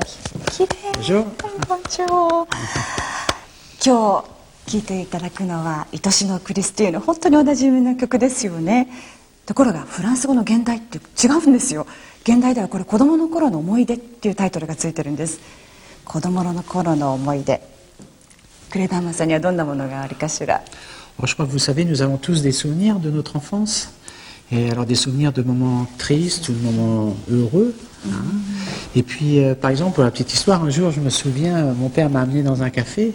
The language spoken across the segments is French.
きれい。Bonjour. こんにちは。今日聴いていただくのは愛しのクリスティーヌ、本当におなじみの曲ですよね。ところがフランス語の現代って違うんですよ。現代ではこれ子供の頃の思い出っていうタイトルがついてるんです。子供の頃の思い出、クレバーマンさんにはどんなものがあるかしら。Je crois que vous savez, nous avons tous des souvenirs de notre enfance. Et alors des souvenirs de moments tristes ou de moments heureux. Hein. Et puis, par exemple, pour la petite histoire, un jour, je me souviens, mon père m'a amené dans un café.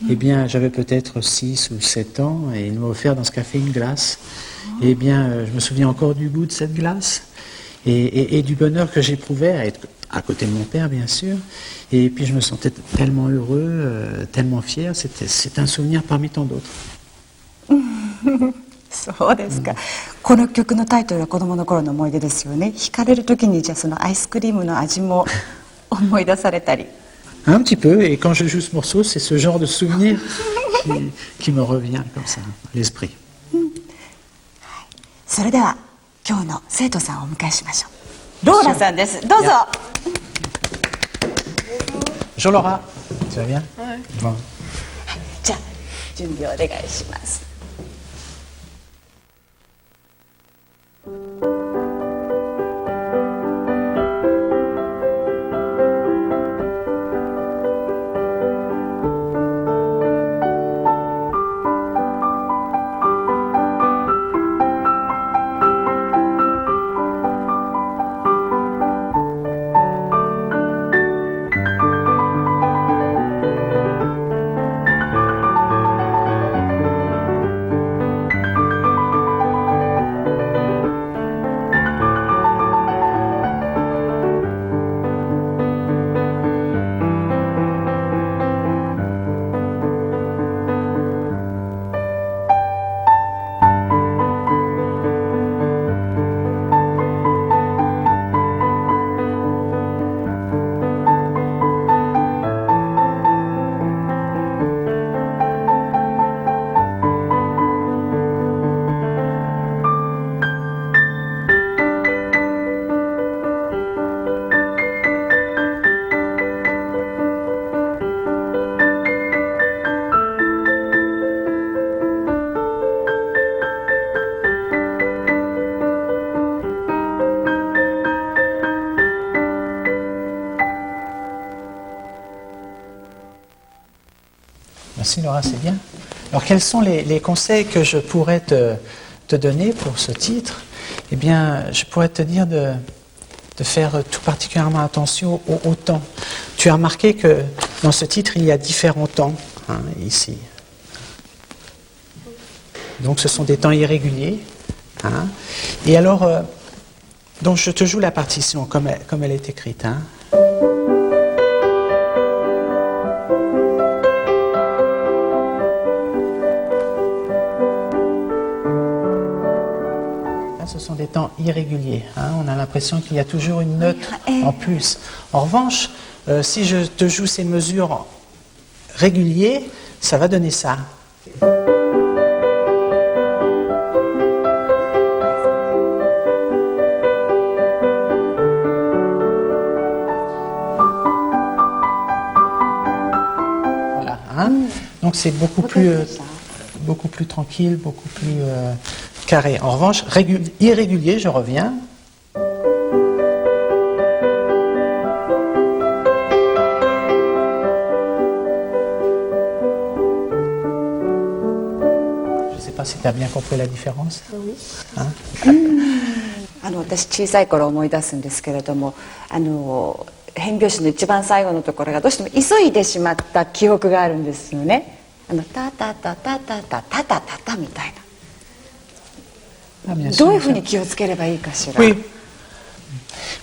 Eh bien, j'avais peut-être 6 ou 7 ans et il m'a offert dans ce café une glace. Eh bien, je me souviens encore du goût de cette glace et du bonheur que j'éprouvais à être à côté de mon père, bien sûr. Et puis, je me sentais tellement heureux, tellement fier. C'est un souvenir parmi tant d'autres. そうですか、この曲のタイトルは子供の頃の思い出ですよね。弾かれる時にじゃあそのアイスクリームの味も思い出されたり。Un petit peu, et quand je joue ce morceau, c'est ce genre de souvenir qui me revient comme ça, à l'esprit. それでは今日の生徒さんをお迎えしましょう。ローラさんです。どうぞ。Bonjour Laura, tu vas bien? Bon. じゃあ準備をお願いします。Merci Laura, c'est bien. Alors quels sont les conseils que je pourrais te donner pour ce titre? Eh bien, je pourrais te dire de faire tout particulièrement attention au temps. Tu as remarqué que dans ce titre, il y a différents temps, hein, ici. Donc ce sont des temps irréguliers. Hein. Et alors, donc je te joue la partition comme elle est écrite. Hein. Ce sont des temps irréguliers. Hein. On a l'impression qu'il y a toujours une note en plus. En revanche, si je te joue ces mesures réguliers, ça va donner ça. Voilà. Hein. Donc c'est beaucoup plus tranquille, beaucoup plus carré. En revanche, irrégulier, je reviens. Je ne sais pas si tu as bien compris la différence. Oui. Hein? 私小さい頃思い出すんですけれども、変拍子の一番最後のところがどうしても急いでしまった記憶があるんですよね。タタタタタタタタタタみたいな。どういうふうに気をつければいいかしら。Oui.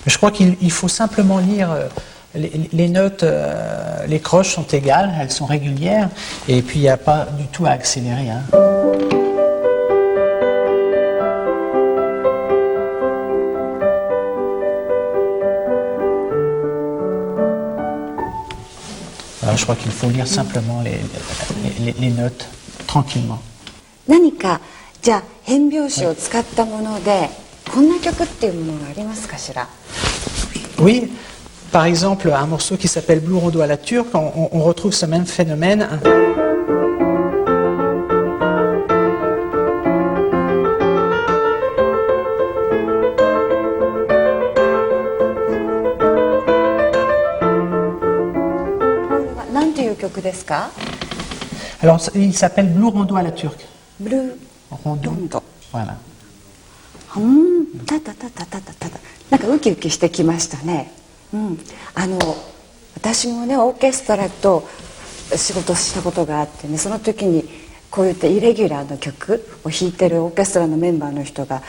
Je crois qu'il faut simplement lire les notes, les croches sont égales, elles sont régulières, et puis il n'y a pas du tout à accélérer. Hein. Voilà, je crois qu'il faut lire simplement les notes tranquillement. 何かじゃあ変拍子を使ったもので、こんな曲っていうものがありますかしら。Oui, Par exemple, un morceau qui s'appelle Blue Rondo à la turque, on retrouve ce même phénomène. Alors, il s'appelle Blue Rondo à la turque. Blue Rondo. Rondo. Voilà. たたたたたたたたなんかウキウキしてきましたね。私もねオーケストラと仕事したことがあってね、その時にこういったイレギュラーの曲を弾いてるオーケストラのメンバーの人が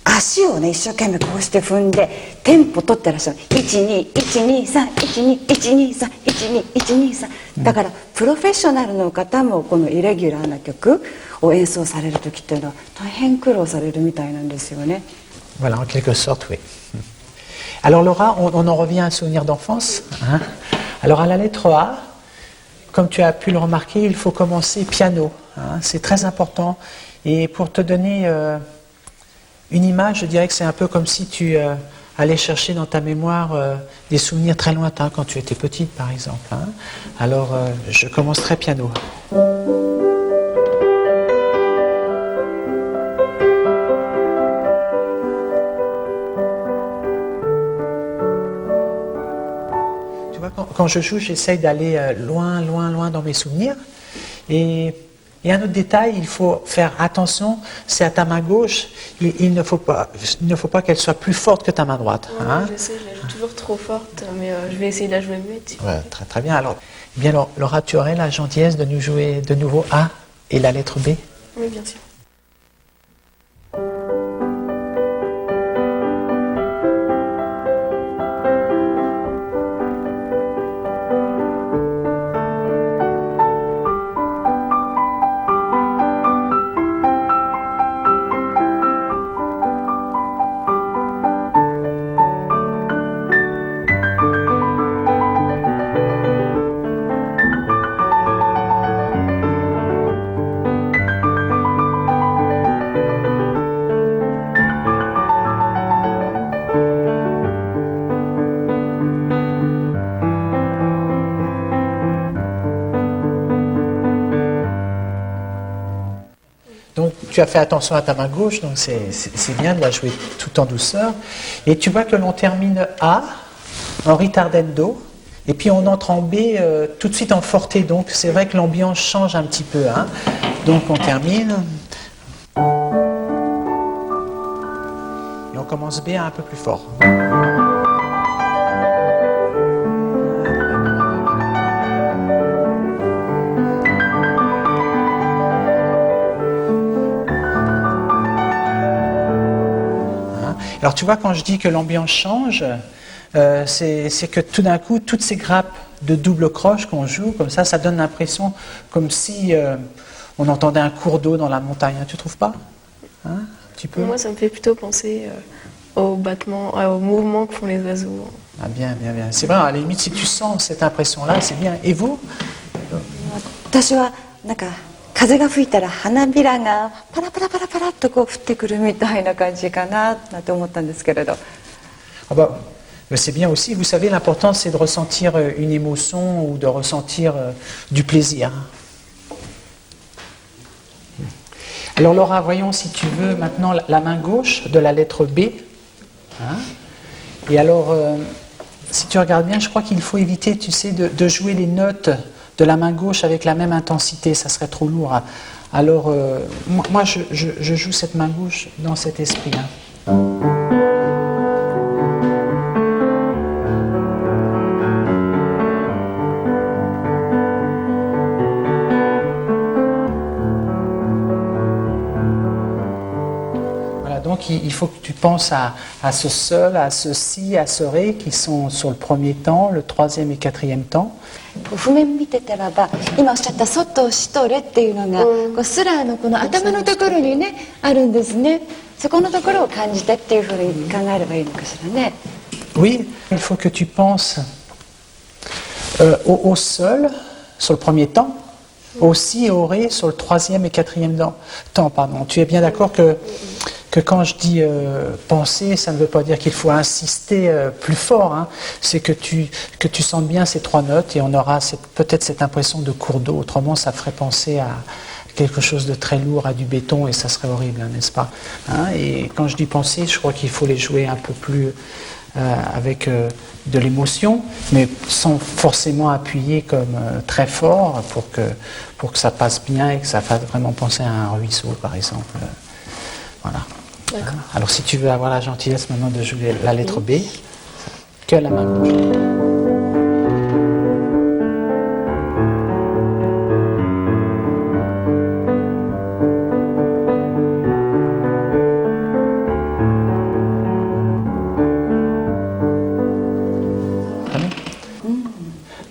足をね一生懸命こうして踏んでテンポ取ってらっしゃる。121231231231212だからプロフェッショナルの方もこのイレギュラーな曲を演奏される時っていうのは大変苦労されるみたいなんですよね。Voilà, en quelque sorte, oui. Alors Laura, on en revient à un souvenir d'enfance. Hein. Alors à la lettre A, comme tu as pu le remarquer, il faut commencer piano. Hein. C'est très important. Et pour te donner une image, je dirais que c'est un peu comme si tu allais chercher dans ta mémoire des souvenirs très lointains quand tu étais petite, par exemple. Hein. Alors je commencerai piano. Quand je joue, j'essaye d'aller loin, loin, loin dans mes souvenirs. Et un autre détail, il faut faire attention, c'est à ta main gauche, il ne faut pas qu'elle soit plus forte que ta main droite. Ouais, hein. Je sais, je la joue toujours trop forte, mais je vais essayer de la jouer mieux. Ouais, très très bien. Alors, bien Laura, tu aurais la gentillesse de nous jouer de nouveau A et la lettre B? Oui, bien sûr. Donc tu as fait attention à ta main gauche, donc c'est bien de la jouer tout en douceur. Et tu vois que l'on termine A en ritardendo, et puis on entre en B tout de suite en forte. Donc c'est vrai que l'ambiance change un petit peu. Hein. Donc on termine. Et on commence B un peu plus fort. Alors tu vois, quand je dis que l'ambiance change, c'est que tout d'un coup, toutes ces grappes de double croche qu'on joue, comme ça donne l'impression comme si on entendait un cours d'eau dans la montagne. Tu trouves pas? Hein, un petit peu. Moi, ça me fait plutôt penser au battement, au mouvement que font les oiseaux. Ah bien, bien, bien. C'est vrai, à la limite, si tu sens cette impression-là, c'est bien. Et vous? 私はなんか風が吹いたら花びらがパラパラパラパラっとこう降ってくるみたいな感じかななんて思ったんですけれど。Ah bah, c'est bien aussi. Vous savez, l'important, c'est de ressentir une émotion ou de ressentir du plaisir. Alors Laura, voyons si tu veux maintenant la main gauche de la lettre B. Hein. Et alors, si tu regardes bien, je crois qu'il faut éviter, tu sais, de jouer les notes de la main gauche avec la même intensité, ça serait trop lourd. Alors, moi, je joue cette main gauche dans cet esprit. Hein. Voilà, donc il faut que tu penses à ce sol, à ce si, à ce ré qui sont sur le premier temps, le troisième et quatrième temps. 譜面見てたらば今おっしゃったソとシとレっていうのが、こうスラーのこの頭のところにねあるんですね。そこのところを感じてっていうふうに考えればいいのかしらね。Oui, il faut que tu penses au sol sur le premier temps, au si et au ré sur le troisième et quatrième temps. Pardon. Tu es bien d'accord que que quand je dis penser, ça ne veut pas dire qu'il faut insister plus fort. Hein. C'est que tu sentes bien ces 3 notes et on aura peut-être cette impression de cours d'eau. Autrement, ça ferait penser à quelque chose de très lourd, à du béton, et ça serait horrible, hein, n'est-ce pas, hein. Et quand je dis penser, je crois qu'il faut les jouer un peu plus avec de l'émotion, mais sans forcément appuyer comme très fort pour que ça passe bien et que ça fasse vraiment penser à un ruisseau, par exemple. Voilà. D'accord. Alors si tu veux avoir la gentillesse maintenant de jouer la lettre B, que la main gauche.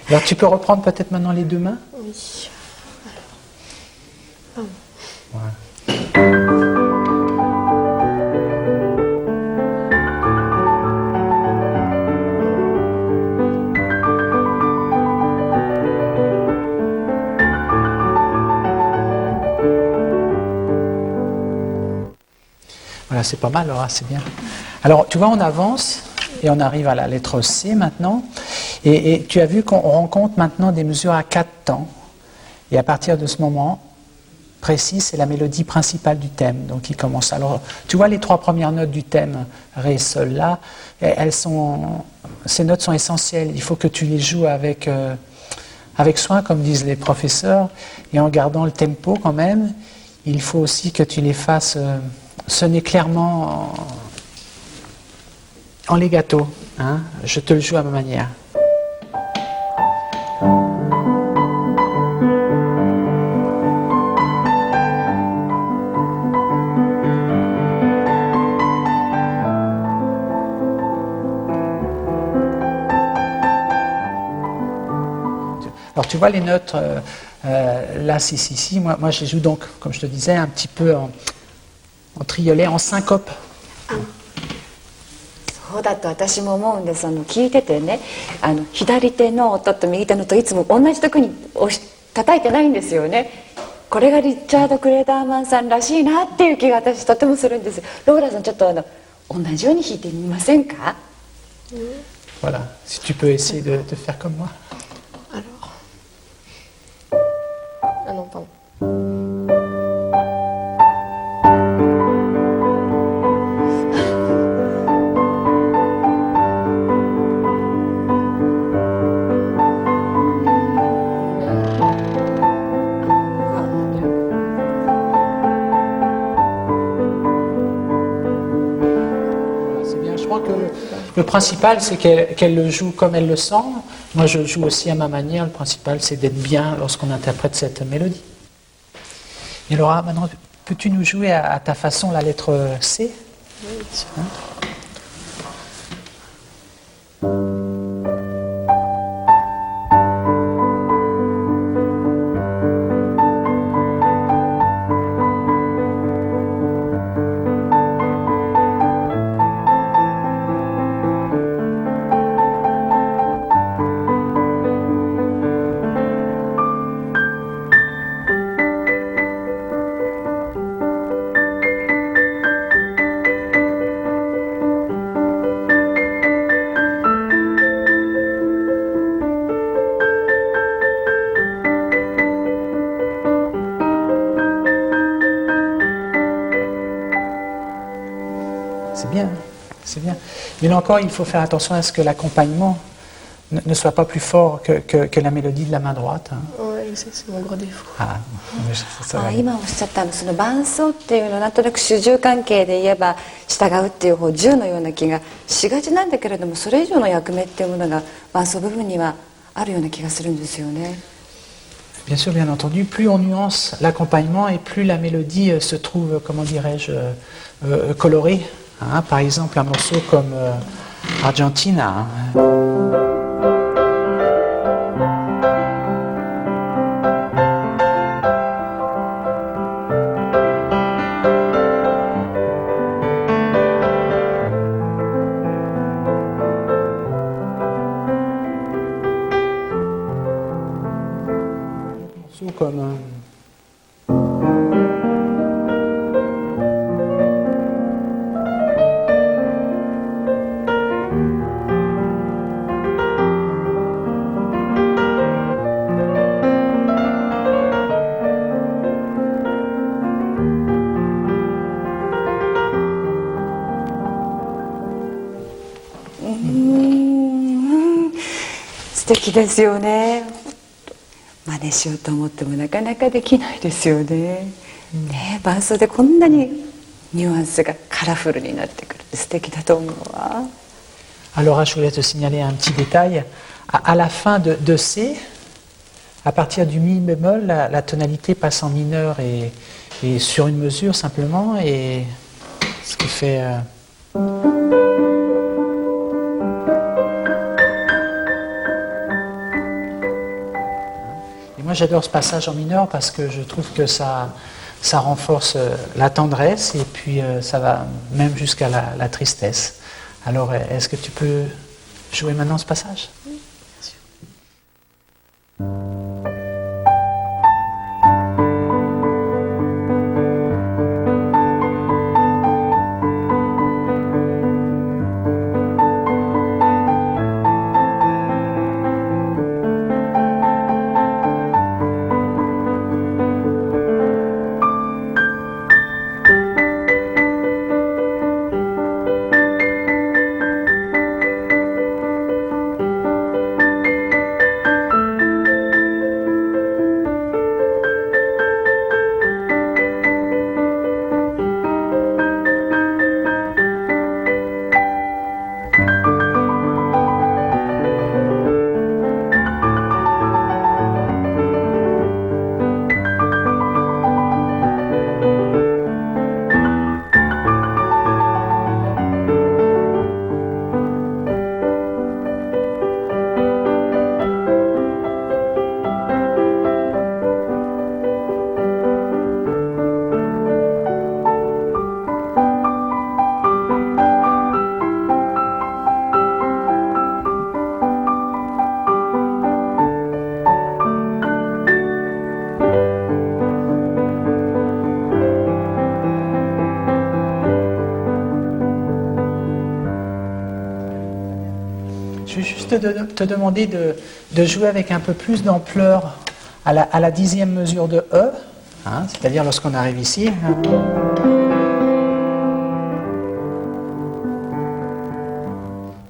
Alors tu peux reprendre peut-être maintenant les 2 mains. Oui. Voilà. Voilà, c'est pas mal, Laura, c'est bien. Alors, tu vois, on avance et on arrive à la lettre C maintenant. Et tu as vu qu'on rencontre maintenant des mesures à 4 temps. Et à partir de ce moment précis, c'est la mélodie principale du thème. Donc, il commence. Alors, tu vois, les 3 premières notes du thème, Ré, Sol, La, ces notes sont essentielles. Il faut que tu les joues avec soin, comme disent les professeurs, et en gardant le tempo quand même. Il faut aussi que tu les fasses sonner clairement en legato. Hein. Je te le joue à ma manière. Alors tu vois les notes là, si, moi je les joue donc, comme je te disais, un petit peu en triolet, en syncope. そうだと私も思うんです。聞いててね、左手の音と右手の音いつも同じとこに叩いてないんですよね。これがリチャード・クレーダーマンさんらしいなっていう気が私とてもするんです。ローラさんちょっと同じように弾いてみませんか？ Voilà, si tu peux essayer de faire comme moi. Alors. Ah non, pardon. Le principal, c'est qu'elle le joue comme elle le sent. Moi, je le joue aussi à ma manière. Le principal, c'est d'être bien lorsqu'on interprète cette mélodie. Et Laura, maintenant, peux-tu nous jouer à ta façon la lettre C? Oui, Hein? C'est bien. Mais là encore, il faut faire attention à ce que l'accompagnement ne soit pas plus fort que la mélodie de la main droite. Hein. Ouais, je sais, c'est mon gros défaut. Ah, ça va aller. 今おっしゃったその伴奏っていうのはなんとなく主従関係で言えば従うっていう方従のような気がしがちなんだけれども、それ以上の役目っていうものが伴奏部分にはあるような気がするんですよね。 Bien sûr, bien entendu, plus on nuance l'accompagnement et plus la mélodie se trouve, comment dirais-je, colorée. Hein, par exemple, un morceau comme Argentina. Hein. Un morceau comme... 素敵ですよね。真似しようと思ってもなかなかできないですよね。ね、伴奏でこんなにニュアンスがカラフルになってくるって素敵だと思うわ。Alors, je voulais te signaler un petit détail. À la fin de C, à partir du mi bémol, la tonalité passe en mineur et sur une mesure simplement, et ce qui fait. Et moi, j'adore ce passage en mineur parce que je trouve que ça renforce la tendresse et puis ça va même jusqu'à la tristesse. Alors, est-ce que tu peux jouer maintenant ce passage? Je vais juste te demander de jouer avec un peu plus d'ampleur à la 10e mesure de E, hein, c'est-à-dire lorsqu'on arrive ici. Et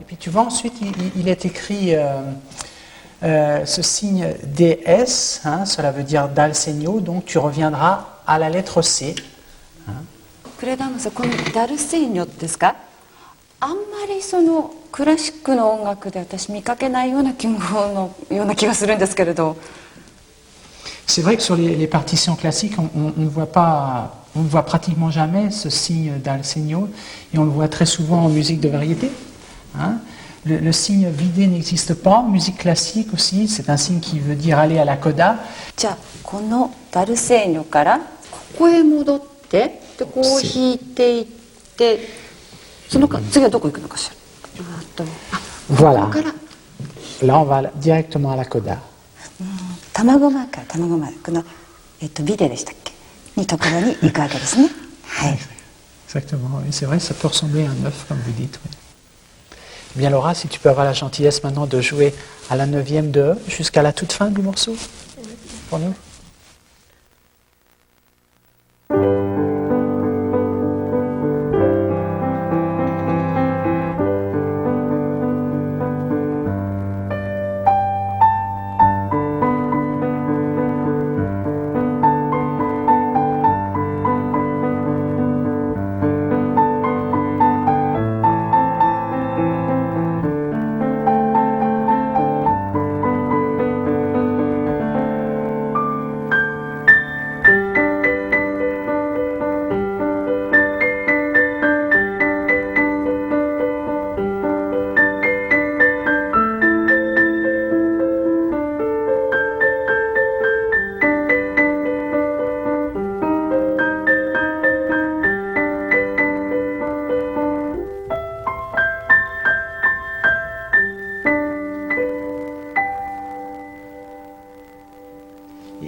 puis tu vois, ensuite il est écrit ce signe DS, hein, cela veut dire dal segno, donc tu reviendras à la lettre C. Hein. クレダムさん、このダルセーニョですか？あんまりそのクラシックの音楽で私見かけないような記号のような気がするんですけれど。C'est vrai que sur les partitions classiques, on ne voit pas, on ne voit pratiquement jamais ce signe dal segno, et on le voit très souvent en musique de variété. Hein. Le signe vidé n'existe pas. En musique classique aussi, c'est un signe qui veut dire aller à la coda. じゃあこのダルセーニョからここへ戻ってでこう弾いていってその次はどこ行くのかしら。Voilà. Là, on va directement à la coda. 卵マーカー、卵マークのビデでしたっけにところに行くわけですね。はい。Exactement. Et c'est vrai, ça peut ressembler à un œuf, comme vous dites. Oui. Bien, Laura, si tu peux avoir la gentillesse maintenant de jouer à la 9e de E jusqu'à la toute fin du morceau, pour nous.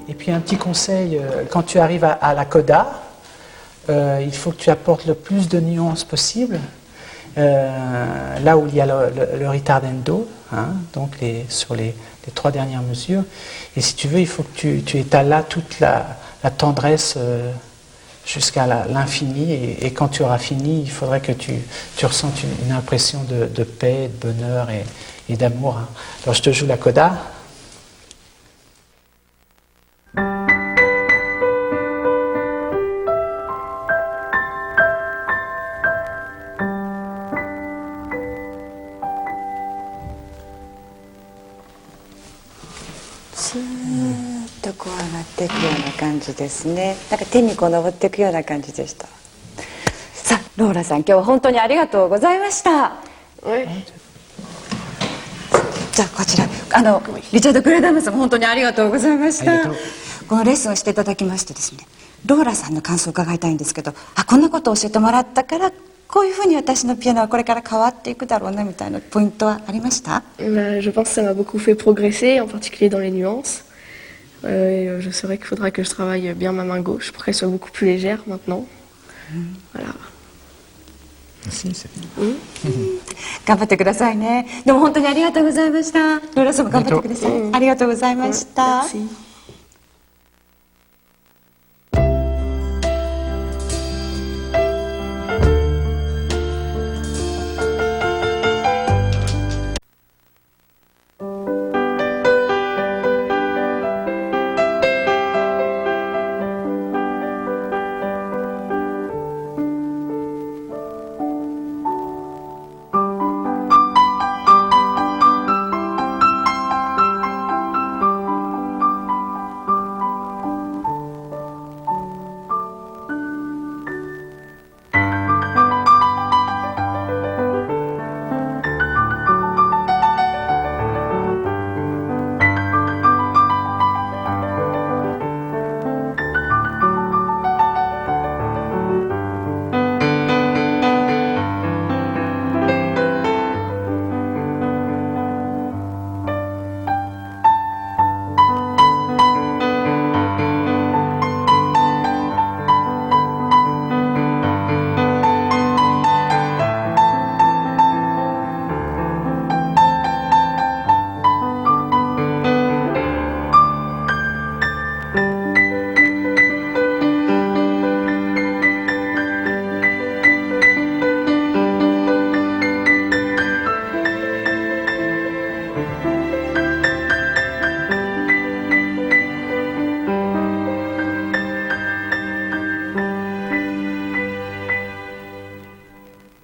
Et puis un petit conseil, quand tu arrives à la coda, il faut que tu apportes le plus de nuances possible, là où il y a le ritardendo, hein, donc sur les 3 dernières mesures. Et si tu veux, il faut que tu étales là toute la tendresse jusqu'à l'infini. Et quand tu auras fini, il faudrait que tu ressentes une impression de paix, de bonheur et d'amour. Hein. Alors je te joue la coda.スーッとこう上がっていくような感じですね。なんか手にこう登っていくような感じでした。さあローラさん、今日は本当にありがとうございました。Ouais. じゃあこちらリチャード・クレダムさんも本当にありがとうございましたありがとう。このレッスンをしていただきましてですね、ローラさんの感想を伺いたいんですけど、こんなことを教えてもらったからこういうふうに私のピアノはこれから変わっていくだろうなみたいなポイントはありました？ Je pense que ça m'a beaucoup fait progresser, en particulier dans les nuances. Je saurais qu'il faudra que je travaille bien ma main gauche pour qu'elle soit beaucoup plus légère maintenant. Voilà. Si, c'est bien. 頑張ってくださいね。でも本当にありがとうございました。ローラさんも頑張ってください。ありがとうございました。Merci.